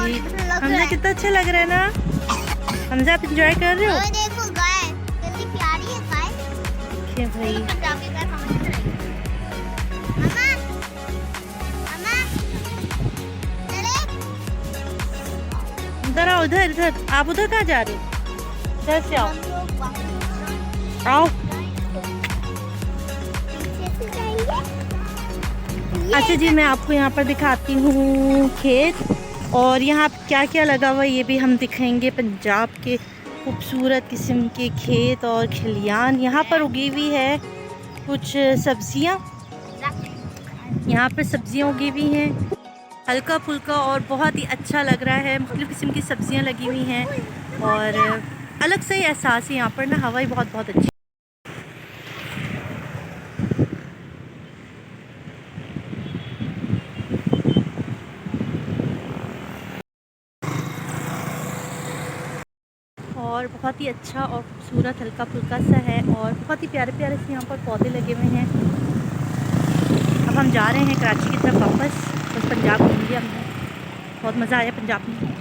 जी हमजा कितना अच्छा लग रहा है ना। हमजा आप इंजॉय कर रहे हो? देखो गाय कितनी प्यारी है गाय। क्या भाई पंजाब की गाय समझ में नहीं। मम्मा मम्मा चले इधर आओ, इधर इधर। आप उधर कहाँ जा रहे हो? इधर से आओ, आओ। अच्छा जी मैं आपको यहाँ पर दिखाती हूँ खेत, और यहाँ क्या क्या लगा हुआ है ये भी हम दिखाएंगे। पंजाब के खूबसूरत किस्म के खेत और खलियान, यहाँ पर उगी हुई है कुछ सब्जियाँ। यहाँ पर सब्जियाँ उगी हुई हैं हल्का फुल्का, और बहुत ही अच्छा लग रहा है। मुख्तलिफ़ किस्म की सब्जियाँ लगी हुई हैं और अलग से ही एहसास है यहाँ पर ना। हवा ही बहुत बहुत अच्छी। और बहुत ही अच्छा और खूबसूरत हल्का फुल्का सा है, और बहुत ही प्यारे प्यारे से यहाँ पर पौधे लगे हुए हैं। अब हम जा रहे हैं कराची की तरफ वापस, बस पंजाब घूम लिया हमने, बहुत मज़ा आया पंजाब में।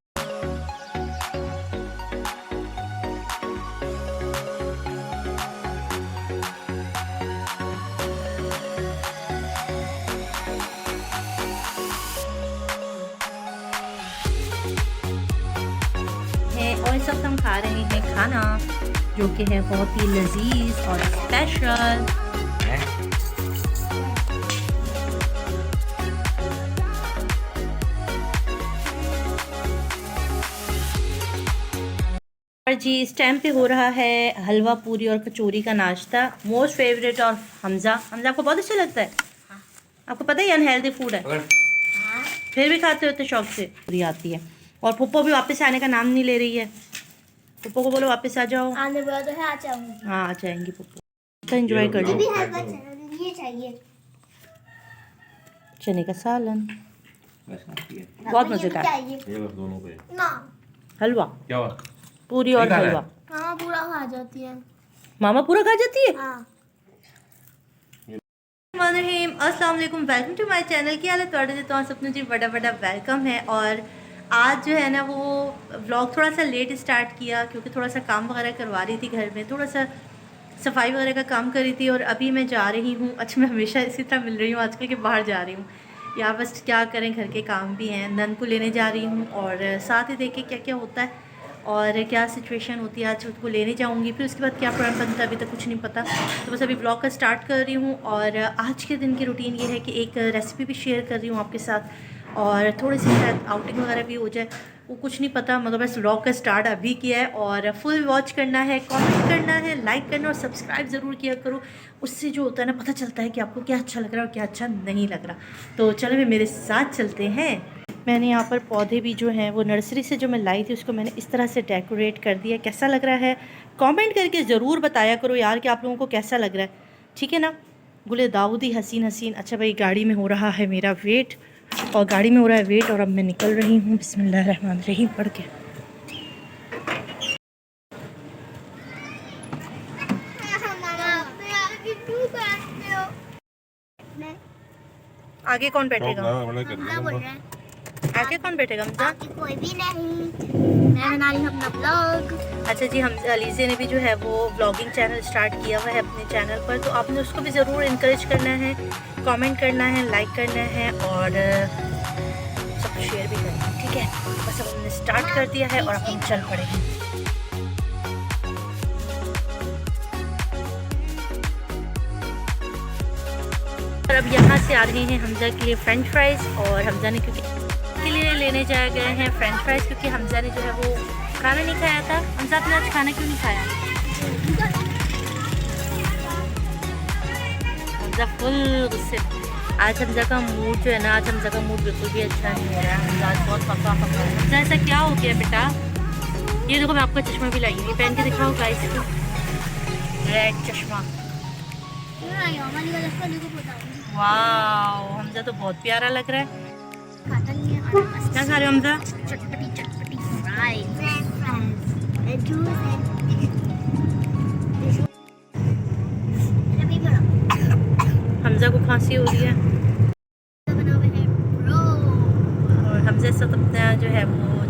और इस वक्त हम खा रहे हैं खाना जो कि है बहुत ही लजीज और स्पेशल। और जी इस टाइम पे हो रहा है हलवा पूरी और कचौरी का नाश्ता, मोस्ट फेवरेट। और हमजा, हमजा आपको बहुत अच्छा लगता है? हाँ। आपको पता है ये अनहेल्दी फूड है, हाँ। फिर भी खाते होते शौक से। पूरी आती है, और पुप्पो भी वापस आने का नाम नहीं ले रही है। पुप्पो को बोलो वापस आ जाओ। आने बोला तो है, आ जाऊंगी। हाँ आ जाएंगी पुप्पो, तो एंजॉय कर लो। ये चाहिए चने का सालन बहुत मजे का है। ना हलवा क्या हुआ? पूरी और हलवा। हाँ पूरा खा जाती है मामा, पूरा खा जाती है। हाँ। अस्सलाम वालेकुम, वेलकम टू माय चैनल। क्या हाल है थोड़े तो सपनों जी बड़ा बड़ा वेलकम है। और आज जो है ना वो व्लॉग थोड़ा सा लेट स्टार्ट किया, क्योंकि थोड़ा सा काम वगैरह करवा रही थी घर में, थोड़ा सा सफाई वगैरह का काम कर रही थी। और अभी मैं जा रही हूँ, अच्छा मैं हमेशा इसी तरह मिल रही हूँ आजकल, कि बाहर जा रही हूँ या बस क्या करें, घर के काम भी हैं। नन को लेने जा रही हूँ, और साथ ही देखिए क्या क्या होता है और क्या सिचुएशन होती है। आज उसको लेने जाऊंगी, फिर उसके बाद क्या प्रोग्राम बनता है अभी तक कुछ नहीं पता। तो बस अभी ब्लॉग का स्टार्ट कर रही हूँ। और आज के दिन की रूटीन ये है कि एक रेसिपी भी शेयर कर रही हूँ आपके साथ, और थोड़ी सी शायद आउटिंग वगैरह भी हो जाए, वो कुछ नहीं पता, मगर बस व्लॉग का स्टार्ट अभी किया है। और फुल वॉच करना है, कमेंट करना है, लाइक करना और सब्सक्राइब ज़रूर किया करो। उससे जो होता है ना पता चलता है कि आपको क्या अच्छा लग रहा है और क्या अच्छा नहीं लग रहा। तो चलो मेरे साथ चलते हैं। मैंने यहाँ पर पौधे भी जो हैं वो नर्सरी से जो मैं लाई थी उसको मैंने इस तरह से डेकोरेट कर दिया। कैसा लग रहा है कमेंट करके ज़रूर बताया करो यार कि आप लोगों को कैसा लग रहा है, ठीक है ना। गुले दाऊदी हसीन हसीन। अच्छा भाई गाड़ी में हो रहा है मेरा वेट, और गाड़ी में हो रहा है वेट, और अब मैं निकल रही हूँ। बिस्मिल्लाहिर्रहमानिर्रहीम पढ़ के। आगे कौन बैठेगा? आगे कौन बैठेगा? कोई भी नहीं, मैं बना रही हूँ अपना ब्लॉग। अच्छा जी हम अलीज़े ने भी जो है वो ब्लॉगिंग चैनल स्टार्ट किया हुआ है अपने चैनल पर, तो आपने उसको भी ज़रूर इनकरेज करना है, कमेंट करना है, लाइक करना है और सब शेयर भी करना है, ठीक है। बस अब हमने स्टार्ट कर दिया है और अब हम चल पड़े हैं। और अब यहाँ से आ रहे हैं हमजा के लिए फ्रेंच फ्राइज़, और हमजा ने क्योंकि के लिए लेने जाए गए हैं फ्रेंच फ्राइज़, क्योंकि हमजा ने जो है वो खाना नहीं खाया था। हमजा आपने आज खाना क्यों नहीं खाया? हमजा फुल गुस्से। आज हमजा का मूड जो है ना, आज हमजा का मूड बिल्कुल भी अच्छा नहीं हो रहा है। हमजा आज बहुत पका पका है। हमजा ऐसा क्या हो गया बेटा? ये देखो मैं आपका चश्मा भी लाई हूँ, पहन के दिखाओ गाइस को, रेड चश्मा। वाह हमजा तो बहुत प्यारा लग रहा है। क्या खा रहे हो हमजा? चटपटी चटपटी फ्राइज, जूस हमजा को खांसी हो रही है, और हमजा सब अपना जो है वो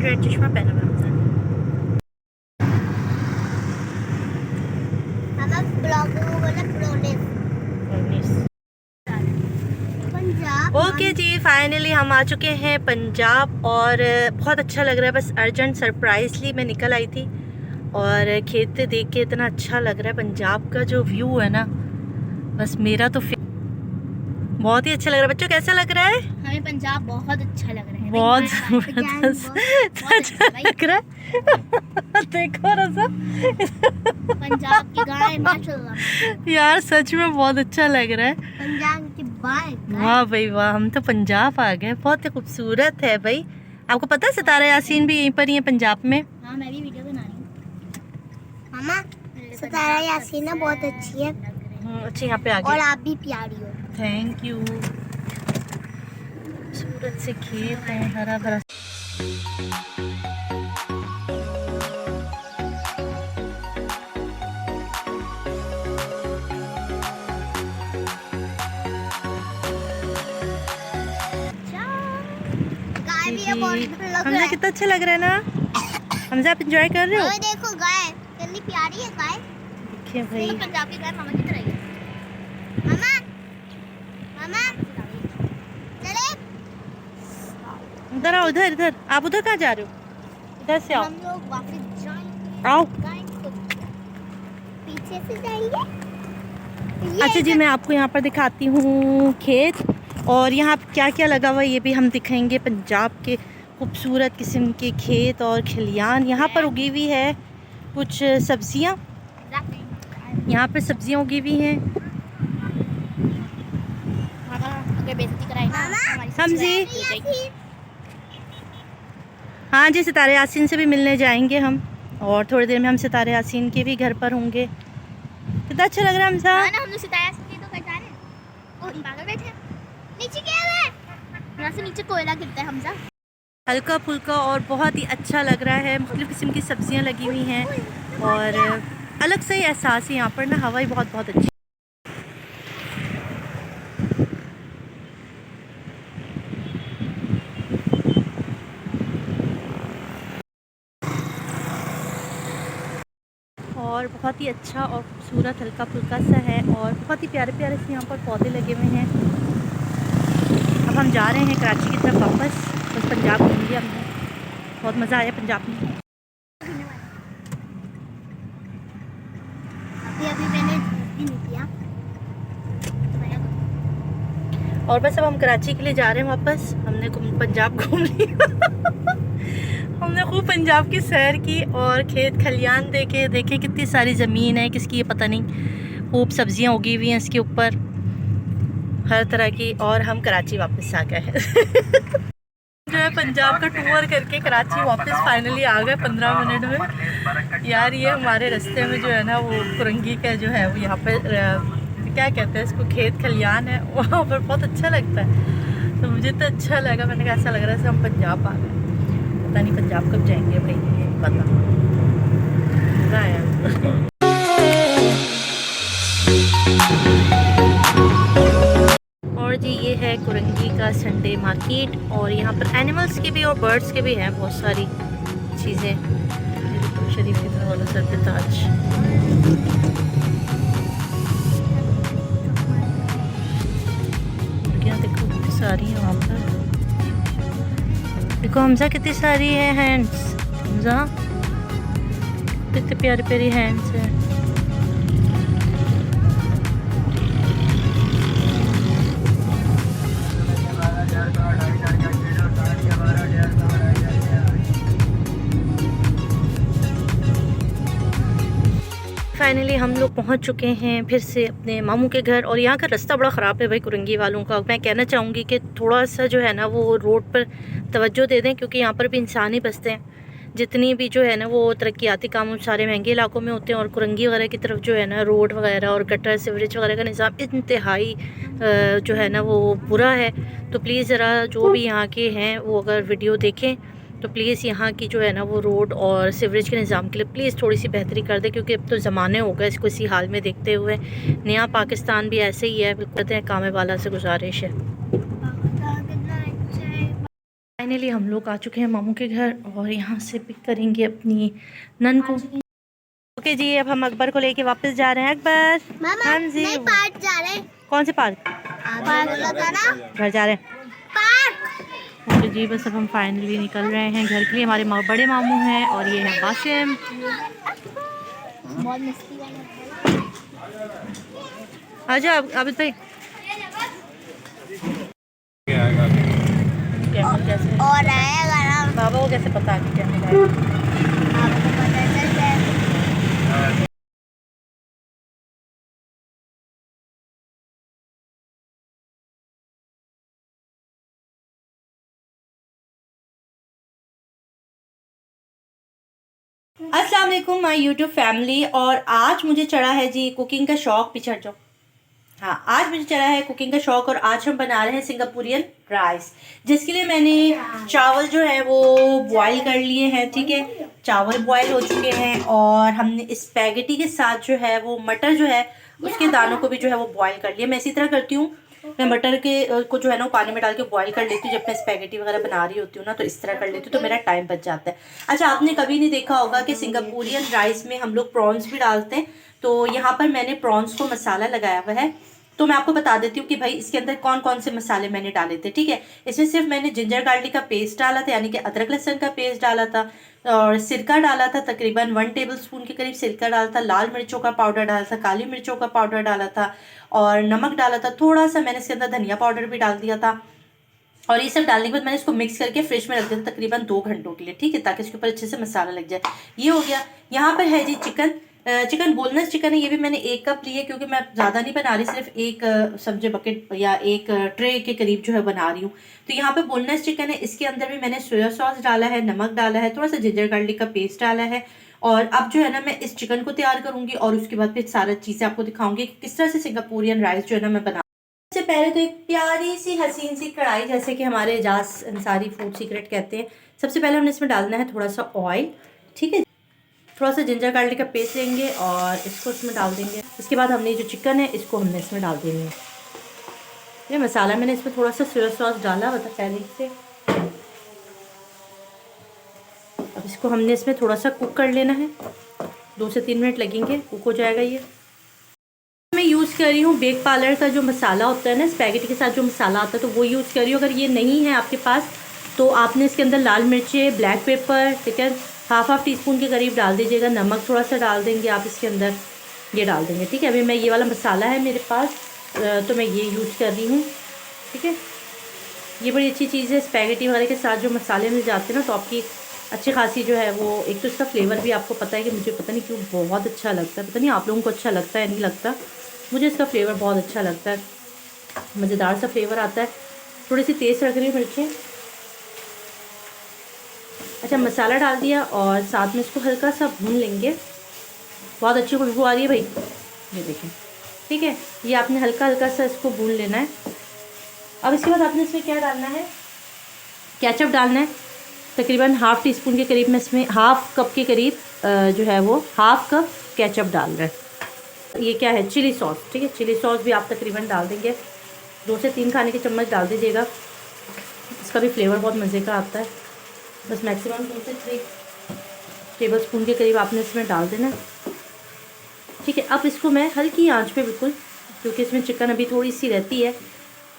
रेड चश्मा पहना हुआ हमजा ने। ओके जी, फाइनली हम आ चुके हैं पंजाब और बहुत अच्छा लग रहा है। बस अर्जेंट सरप्राइजली मैं निकल आई थी और खेत देख के इतना अच्छा लग रहा है। पंजाब का जो व्यू है ना, बस मेरा तो बहुत ही अच्छा लग रहा है। बच्चों कैसा लग रहा है? हमें पंजाब बहुत अच्छा लग रहा है। बहुत अच्छा लग रहा है। देखो रज़ा, पंजाब की गाय माशाल्लाह, यार सच में बहुत अच्छा लग रहा है। पंजाब की गाय। वाह भाई वाह, हम तो पंजाब आ गए। बहुत ही खूबसूरत है भाई। आपको पता है सितारा यासीन भी यहीं पर ही है पंजाब में? हाँ, मैं भी वीडियो बना रही हूँ। मामा, सितारा यासीन ना बहुत अच्छी है। अच्छा, यहाँ पे आ और गए। आप भी प्यारी हो। Thank you. सूरत से खेत है, हरा भरा। गाय भी है, बहुत डर लग रहा हमजा है। कितना अच्छा लग रहा है ना? हमजा आप एंजॉय कर रहे हो? ओए देखो गाय कितनी प्यारी है गाय। देखिए भाई, देखो पंजाब की गाय मामा की तरह ही है। मामा, मामा, चले। उधर आओ, इधर इधर। आप उधर कहाँ जा रहे हो? इधर से आओ। हम लोग वापस जाएंगे। आओ। गाय को पीछे से जाएंगे। अच्छा जी, मैं आपको यहाँ पर दिखाती हूँ खेत, और यहाँ क्या क्या लगा हुआ है ये भी हम दिखाएंगे। पंजाब के खूबसूरत किस्म के खेत और खलियान। यहाँ पर उगी हुई है कुछ सब्जियाँ। यहाँ पर सब्जियाँ उगी हुई हैं। अगर बेइज्जती कराई ना हमारी हम जी, हाँ जी, सितारे यासीन से भी मिलने जाएंगे हम, और थोड़ी देर में हम सितारे यासीन के भी घर पर होंगे। कितना अच्छा लग रहा है हमसा। हाँ ना, हम लोग सितारा यासीन तो कर जा रहे हैं। ओ पागल बैठे हैं। नीचे क्या है? यहाँ से नीचे कोयला गिरता है हमजा। हल्का फुल्का और बहुत ही अच्छा लग रहा है। मुख्तलिफ किस्म की सब्जियां लगी हुई हैं और अलग से ही एहसास है यहाँ पर ना। हवा ही बहुत बहुत अच्छी। और बहुत ही अच्छा और खूबसूरत हल्का फुल्का सा है, और बहुत ही प्यारे प्यारे से यहाँ पर पौधे लगे हुए हैं। अब हम जा रहे हैं कराची की तरफ वापस। बस पंजाब घूम लिया हमने, बहुत मज़ा आया पंजाब में। अभी मैंने भी नहीं किया। और बस अब हम कराची के लिए जा रहे हैं वापस। हमने पंजाब घूम लिया। हमने खूब पंजाब की सैर की और खेत खलियान देखे कितनी सारी ज़मीन है किसकी ये पता नहीं। खूब सब्जियां उगी हुई हैं इसके ऊपर हर तरह की। और हम कराची वापस आ गए हैं। जो है पंजाब का टूर करके कराची वापस फाइनली आ गए 15 मिनट में। यार ये हमारे रास्ते में जो है ना, वो कुरंगी का जो है वो यहाँ पे क्या कहते हैं इसको, खेत खलियान है, वहाँ पर बहुत अच्छा लगता है। तो मुझे तो अच्छा लगा। मैंने कहा ऐसा लग रहा है हम पंजाब आ गए। पता नहीं पंजाब कब जाएंगे भाई, पता मज़ा आया। और जी ये है कुरंगी का संडे मार्केट, और यहाँ पर एनिमल्स के भी और बर्ड्स के भी हैं बहुत सारी चीज़ें। शरीफ की तरह वाला सर पे ताज। मुर्गियाँ देखो कितनी सारी हैं वहाँ पर। देखो हमजा कितनी सारी है हैंड्स। हमजा कितने प्यारे प्यारे हैंड्स हैं। फाइनली हम लोग पहुंच चुके हैं फिर से अपने मामू के घर। और यहाँ का रास्ता बड़ा ख़राब है भाई कुरंगी वालों का। मैं कहना चाहूँगी कि थोड़ा सा जो है ना वो रोड पर तवज्जो दे दें, क्योंकि यहाँ पर भी इंसान ही बसते हैं। जितनी भी जो है ना वो तरक्याती काम सारे महंगे इलाकों में होते हैं, और कुरंगी वगैरह की तरफ जो है ना रोड वगैरह और गटर सीवरेज वगैरह का निज़ाम इंतहाई जो है ना वो बुरा है। तो प्लीज़ ज़रा जो भी यहाँ के हैं वो अगर वीडियो देखें तो प्लीज़ यहाँ की जो है ना वो रोड और सीवरेज के निज़ाम के लिए प्लीज़ थोड़ी सी बेहतरी कर दे, क्योंकि अब तो ज़माने हो गए इसको इसी हाल में देखते हुए। नया पाकिस्तान भी ऐसे ही है। बिल्कुल कामे वाला से गुजारिश है। फाइनली हम लोग आ चुके हैं मामू के घर और यहाँ से पिक करेंगे अपनी नन को। ओके जी, अब हम अकबर को लेके वापस जा रहे हैं। अकबर मामा हाँ जी, नहीं पार्क जा रहे हैं। कौन से पार्क? पार्क होता ना, घर जा रहे हैं। पार्क। ओके जी, बस अब हम फाइनली निकल रहे हैं घर के लिए। हमारे बड़े मामू हैं और ये है बासिम। बहुत मस्ती वाला। अच्छा अब भाई कैसे और आएगा ना, बाबा को कैसे पता कि कैमरा है? आपको पता चल जाए। अस्सलाम वालेकुम माय यूट्यूब फैमिली। और आज मुझे चढ़ा है जी कुकिंग का शौक। पीछे जाओ। हाँ, आज मुझे चढ़ा है कुकिंग का शौक और आज हम बना रहे हैं सिंगापुरियन राइस, जिसके लिए मैंने चावल जो है वो बॉईल कर लिए हैं। ठीक है, चावल बॉईल हो चुके हैं और हमने स्पैगेटी के साथ जो है वो मटर जो है उसके दानों को भी जो है वो बॉईल कर लिया। मैं इसी तरह करती हूँ, मैं मटर के को जो है ना पानी में डाल के बॉईल कर लेती हूँ। जब मैं स्पैगेटी वगैरह बना रही होती हूँ ना तो इस तरह कर लेती हूँ, तो मेरा टाइम बच जाता है। अच्छा, आपने कभी नहीं देखा होगा कि सिंगापुरियन राइस में हम लोग प्रॉन्स भी डालते हैं। तो यहाँ पर मैंने प्रॉन्स को मसाला लगाया हुआ है, तो मैं आपको बता देती हूँ कि भाई इसके अंदर कौन कौन से मसाले मैंने डाले थे। ठीक है, इसमें सिर्फ मैंने जिंजर गार्लिक का पेस्ट डाला था, यानी कि अदरक लहसुन का पेस्ट डाला था, और सिरका डाला था, तकरीबन 1 टेबलस्पून के करीब सिरका डाला था, लाल मिर्चों का पाउडर डाला था, काली मिर्चों का पाउडर डाला था और नमक डाला था। थोड़ा सा मैंने इसके अंदर धनिया पाउडर भी डाल दिया था और ये सब डालने के बाद मैंने इसको मिक्स करके फ्रिज में रख दिया था तकरीबन 2 घंटों के लिए। ठीक है, ताकि इसके ऊपर अच्छे से मसाला लग जाए। ये हो गया। यहाँ पर है जी चिकन। चिकन बोनलेस चिकन है, ये भी मैंने 1 कप ली है क्योंकि मैं ज़्यादा नहीं बना रही, सिर्फ एक सब्जी बकेट या एक ट्रे के करीब जो है बना रही हूँ। तो यहाँ पे बोनलेस चिकन है, इसके अंदर भी मैंने सोया सॉस डाला है, नमक डाला है, थोड़ा सा जिंजर गार्लिक का पेस्ट डाला है। और अब जो है ना मैं इस चिकन को तैयार करूँगी और उसके बाद फिर सारा चीज़ें आपको दिखाऊंगी कि किस तरह से सिंगापुरियन राइस जो है ना मैं बना। सबसे पहले तो एक प्यारी सी हसीन सी कढ़ाई, जैसे कि हमारे एजाज अंसारी फूड सीक्रेट कहते हैं। सबसे पहले हमने इसमें डालना है थोड़ा सा ऑयल। ठीक है, थोड़ा सा जिंजर गार्लिक का पेस्ट लेंगे और इसको इसमें डाल देंगे। इसके बाद हमने जो चिकन है इसको हमने इसमें डाल देंगे। ये मसाला मैंने इसमें थोड़ा सा सोया सॉस डाला हुआ था पहले से। अब इसको हमने इसमें थोड़ा सा कुक कर लेना है, 2 से 3 मिनट लगेंगे, कुक हो जाएगा ये। मैं यूज़ कर रही हूँ बेक पार्लर का जो मसाला होता है ना, स्पैगेटी के साथ जो मसाला आता है, तो वो यूज़ कर रही हूँ। अगर ये नहीं है आपके पास तो आपने इसके अंदर लाल मिर्चें, ब्लैक पेपर, ठीक है, हाफ टी स्पून के करीब डाल दीजिएगा। नमक थोड़ा सा डाल देंगे आप इसके अंदर, ये डाल देंगे। ठीक है, अभी मैं ये वाला मसाला है मेरे पास, तो मैं ये यूज़ कर रही हूँ। ठीक है, ये बड़ी अच्छी चीज़ है, स्पैगेटी वगैरह के साथ जो मसाले मिल जाते हैं ना तो आपकी अच्छी खासी जो है वो, एक तो इसका फ्लेवर भी आपको पता है कि मुझे पता नहीं क्यों बहुत अच्छा लगता है, पता नहीं आप लोगों को अच्छा लगता है नहीं लगता, मुझे इसका फ्लेवर बहुत अच्छा लगता है, मज़ेदार सा फ्लेवर आता है। थोड़ी सी तेज़ रख रही हूँ मिर्चें। अच्छा, मसाला डाल दिया और साथ में इसको हल्का सा भून लेंगे। बहुत अच्छी खुशबू आ रही है भाई, ये देखें। ठीक है, ये आपने हल्का हल्का सा इसको भून लेना है। अब इसके बाद आपने इसमें क्या डालना है, केचप डालना है। तकरीबन हाफ़ टी स्पून के करीब में इसमें हाफ़ कप के करीब जो है वो हाफ़ कप केचप डाल रहे हैं। ये क्या है, चिली सॉस। ठीक है, चिली सॉस भी आप तकरीबन डाल देंगे, 2 से 3 खाने के चम्मच डाल दीजिएगा, इसका भी फ्लेवर बहुत मज़े का आता है। बस मैक्सिमम 2 से 3 टेबल स्पून के करीब आपने इसमें डाल देना। ठीक है, अब इसको मैं हल्की आंच पे बिल्कुल, क्योंकि इसमें चिकन अभी थोड़ी सी रहती है,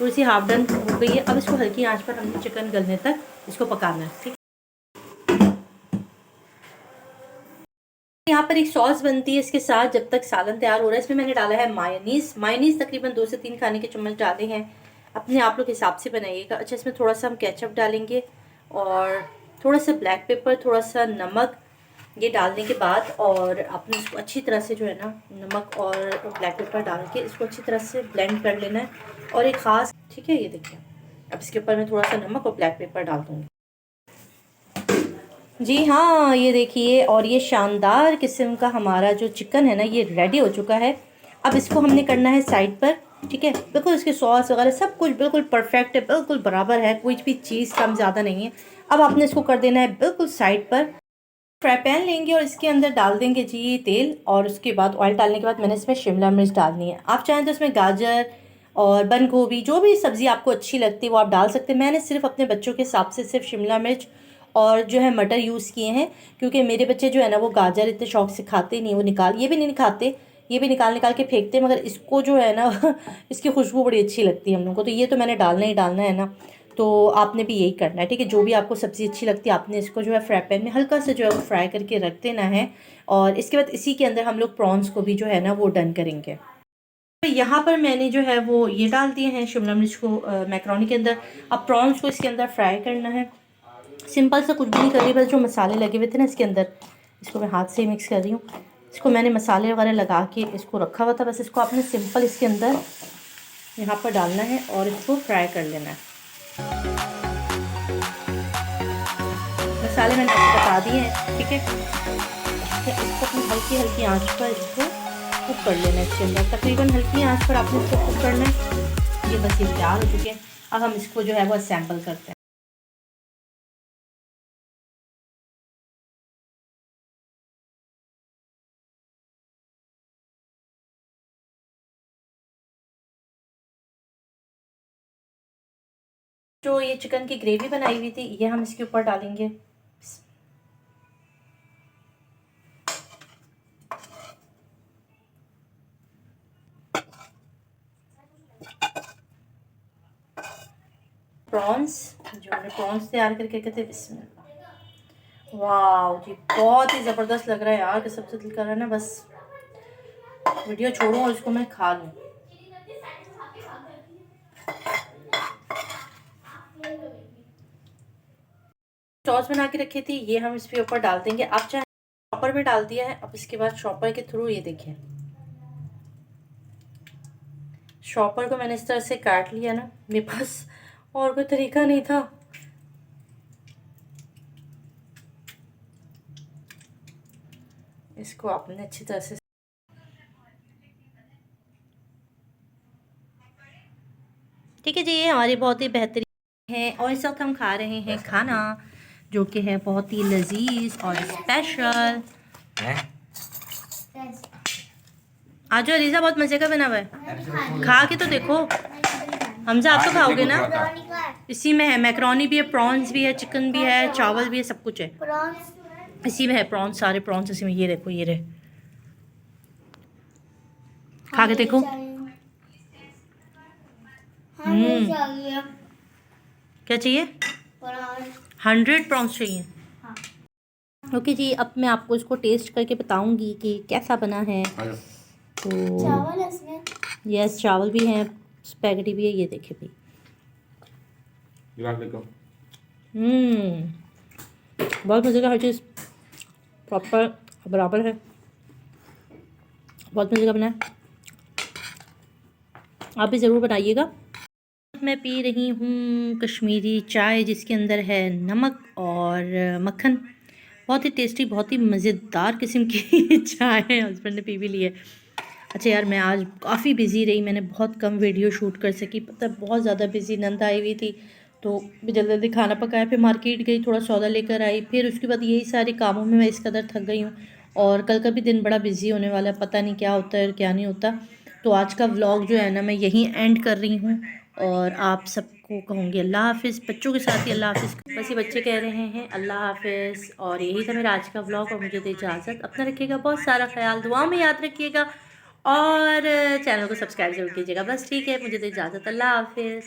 थोड़ी सी हाफ डन हो गई है। अब इसको हल्की आंच पर हमने चिकन गलने तक इसको पकाना है। ठीक है, यहाँ पर एक सॉस बनती है इसके साथ, जब तक सालन तैयार हो रहा है। इसमें मैंने डाला है मायोनीज़। मायोनीज़ तकरीबन 2 से 3 खाने के चम्मच डाले हैं, अपने आप लोग हिसाब से बनाइएगा। अच्छा, इसमें थोड़ा सा हम केचप डालेंगे और थोड़ा सा ब्लैक पेपर, थोड़ा सा नमक, ये डालने के बाद और आपने इसको अच्छी तरह से जो है ना नमक और ब्लैक पेपर डाल के इसको अच्छी तरह से ब्लेंड कर लेना है। और एक ख़ास, ठीक है, ये देखिए, अब इसके ऊपर मैं थोड़ा सा नमक और ब्लैक पेपर डाल दूँगी। जी हाँ, ये देखिए, और ये शानदार किस्म का हमारा जो चिकन है ना ये रेडी हो चुका है। अब इसको हमने करना है साइड पर। ठीक है, बिल्कुल इसके सॉस वगैरह सब कुछ बिल्कुल परफेक्ट है, बिल्कुल बराबर है, कोई भी चीज़ कम ज़्यादा नहीं है। अब आपने इसको कर देना है बिल्कुल साइड पर। फ्राई पैन लेंगे और इसके अंदर डाल देंगे जी तेल, और उसके बाद ऑयल डालने के बाद मैंने इसमें शिमला मिर्च डालनी है। आप चाहें तो इसमें गाजर और बंद गोभी, जो भी सब्ज़ी आपको अच्छी लगती है वो आप डाल सकते हैं। मैंने सिर्फ अपने बच्चों के हिसाब से सिर्फ शिमला मिर्च और जो है मटर यूज़ किए हैं, क्योंकि मेरे बच्चे जो है ना वो गाजर इतने शौक से खाते नहीं, वो ये भी नहीं खाते, ये भी निकाल निकाल के फेंकते, मगर इसको जो है ना इसकी खुशबू बड़ी अच्छी लगती है हम लोगों को, तो ये तो मैंने डालना ही डालना है ना। तो आपने भी यही करना है, ठीक है। जो भी आपको सब्ज़ी अच्छी लगती है आपने इसको जो है फ्राई पैन में हल्का सा जो है वो फ्राई करके रख देना है। और इसके बाद इसी के अंदर हम लोग प्रॉन्स को भी जो है ना वो डन करेंगे। तो यहाँ पर मैंने जो है वो ये डाल दिए हैं शिमला मिर्च को मैक्रोनी के अंदर। अब प्रॉन्स को इसके अंदर फ्राई करना है, सिंपल सा, कुछ भी नहीं कर रही, बस जो मसाले लगे हुए थे ना इसके अंदर, इसको मैं हाथ से ही मिक्स कर रही हूँ। इसको मैंने मसाले वगैरह लगा के इसको रखा हुआ था, बस इसको आपने सिंपल इसके अंदर यहाँ पर डालना है और इसको फ्राई कर लेना है। मसाले मैंने आपको बता दिए हैं, ठीक है। इसको अपनी हल्की हल्की आंच पर इसको कुक कर लेना है इसके अंदर, तकरीबन हल्की आंच पर आपने इसको कुक करना है। ये बस ये तैयार हो चुके हैं। अब हम इसको जो है वो असेंबल करते हैं। जो ये चिकन की ग्रेवी बनाई हुई थी ये हम इसके ऊपर डालेंगे। प्रॉन्स, जो मैंने प्रॉन्स तैयार करके कहते हैं, बिस्मिल्लाह। वाह जी, बहुत ही ज़बरदस्त लग रहा है यार, कि सबसे दिल कर रहा है ना बस वीडियो छोड़ूं और इसको मैं खा लूँ। सॉस बना के रखी थी, ये हम इसके ऊपर डाल देंगे। आप चाहे शॉपर में डाल दिया है, अब इसके बाद शॉपर के थ्रू ये देखिए, शॉपर को मैंने इस तरह से काट लिया ना, मेरे पास और कोई तरीका नहीं था। इसको आपने अच्छी तरह से, ठीक है जी, ये हमारी बहुत ही बेहतरीन है। और इस वक्त हम खा रहे हैं खाना जो कि है बहुत ही लजीज और स्पेशल। आज अलीजा बहुत मज़े का बना हुआ है, खा के तो देखो। हमजा आप तो खाओगे ना? इसी में है, मैक्रोनी भी है, प्रॉन्स भी है, चिकन भी है, चावल भी है, सब कुछ है इसी में है। प्रॉन्स, सारे प्रॉन्स इसी में। ये देखो, ये रहे, खा के देखो। क्या चाहिए? 100 प्रॉन्स चाहिए। ओके जी, अब मैं आपको इसको टेस्ट करके बताऊंगी कि कैसा बना है। तो चावल है इसमें? यस, चावल भी हैं, स्पैगेटी भी है, ये देखिए भाई। बहुत मज़े का, हर चीज़ प्रॉपर बराबर है, बहुत मज़े का बना है। आप भी ज़रूर बनाइएगा। मैं पी रही हूँ कश्मीरी चाय, जिसके अंदर है नमक और मक्खन। बहुत ही टेस्टी, बहुत ही मज़ेदार किस्म की चाय है। हस्बैंड ने पी भी ली है। अच्छा यार, मैं आज काफ़ी बिज़ी रही, मैंने बहुत कम वीडियो शूट कर सकी, पता बहुत ज़्यादा बिज़ी, नंद आई हुई थी तो जल्दी जल्दी खाना पकाया, फिर मार्केट गई, थोड़ा सौदा लेकर आई, फिर उसके बाद यही सारे कामों में मैं इस कदर थक गई हूँ। और कल का भी दिन बड़ा बिज़ी होने वाला है, पता नहीं क्या होता है और क्या नहीं होता। तो आज का व्लॉग जो है ना मैं यहीं एंड कर रही हूँ और आप सबको कहूँगी अल्लाह हाफ़िज़। बच्चों के साथ ही अल्लाह हाफ़िज़, बस ये बच्चे कह रहे हैं अल्लाह हाफ़िज़। और यही था मेरा आज का व्लॉग, और मुझे दे इजाज़त। अपना रखिएगा बहुत सारा ख्याल, दुआ में याद रखिएगा, और चैनल को सब्सक्राइब जरूर कीजिएगा। बस ठीक है, मुझे दे इजाज़त, अल्लाह हाफ़िज़।